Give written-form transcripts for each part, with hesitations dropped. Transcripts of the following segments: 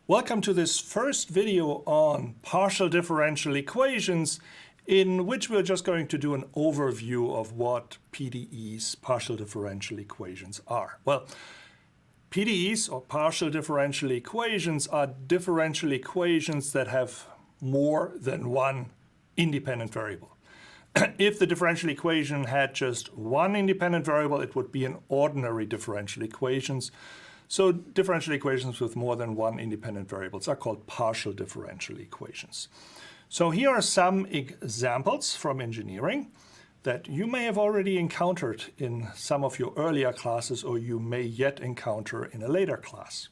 Welcome to this first video on partial differential equations, in which we're just going to do an overview of what PDEs, partial differential equations, are. Well, PDEs, or partial differential equations, are differential equations that have more than one independent variable. If the differential equation had just one independent variable, it would be an ordinary differential equations. So differential equations with more than one independent variables are called partial differential equations. So here are some examples from engineering that you may have already encountered in some of your earlier classes, or you may yet encounter in a later class.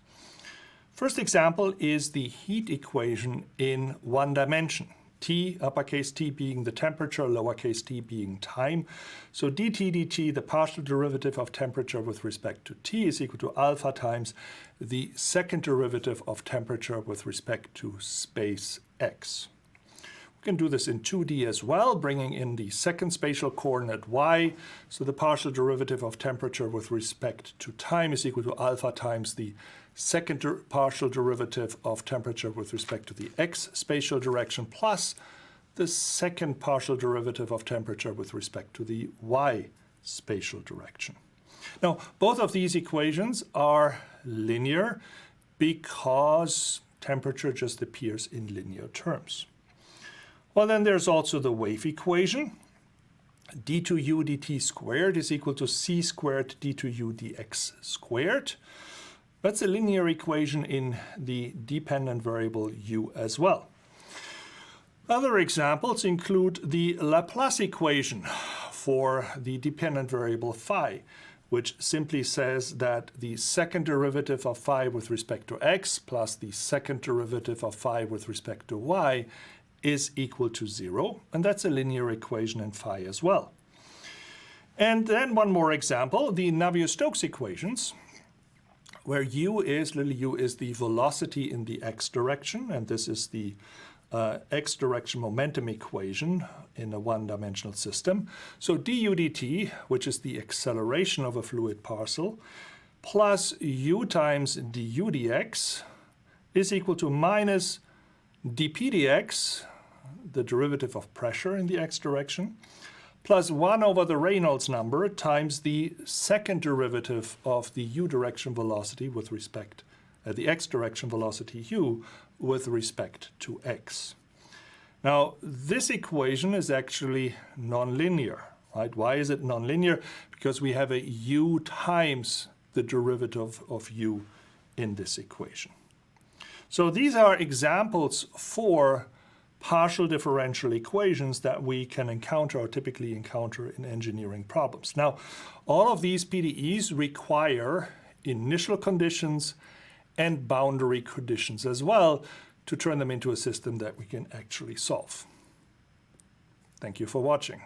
First example is the heat equation in one dimension. T, uppercase T being the temperature, lowercase t being time. So dt, the partial derivative of temperature with respect to T is equal to alpha times the second derivative of temperature with respect to space x. We can do this in 2D as well, bringing in the second spatial coordinate y. So the partial derivative of temperature with respect to time is equal to alpha times the second partial derivative of temperature with respect to the x spatial direction plus the second partial derivative of temperature with respect to the y spatial direction. Now, both of these equations are linear because temperature just appears in linear terms. Well, then there's also the wave equation. d2u dt squared is equal to c squared d2u dx squared. That's a linear equation in the dependent variable u as well. Other examples include the Laplace equation for the dependent variable phi, which simply says that the second derivative of phi with respect to x plus the second derivative of phi with respect to y is equal to 0. And that's a linear equation in phi as well. And then one more example, the Navier-Stokes equations, where u is the velocity in the x direction, and this is the x direction momentum equation in a one-dimensional system. So du dt, which is the acceleration of a fluid parcel, plus u times du dx is equal to minus dp dx, the derivative of pressure in the x direction, plus 1 over the Reynolds number times the second derivative of the u direction velocity with respect, the x direction velocity u with respect to x. Now, this equation is actually nonlinear, right? Why is it nonlinear? Because we have a u times the derivative of u in this equation. So these are examples for partial differential equations that we can encounter or typically encounter in engineering problems. Now, all of these PDEs require initial conditions and boundary conditions as well to turn them into a system that we can actually solve. Thank you for watching.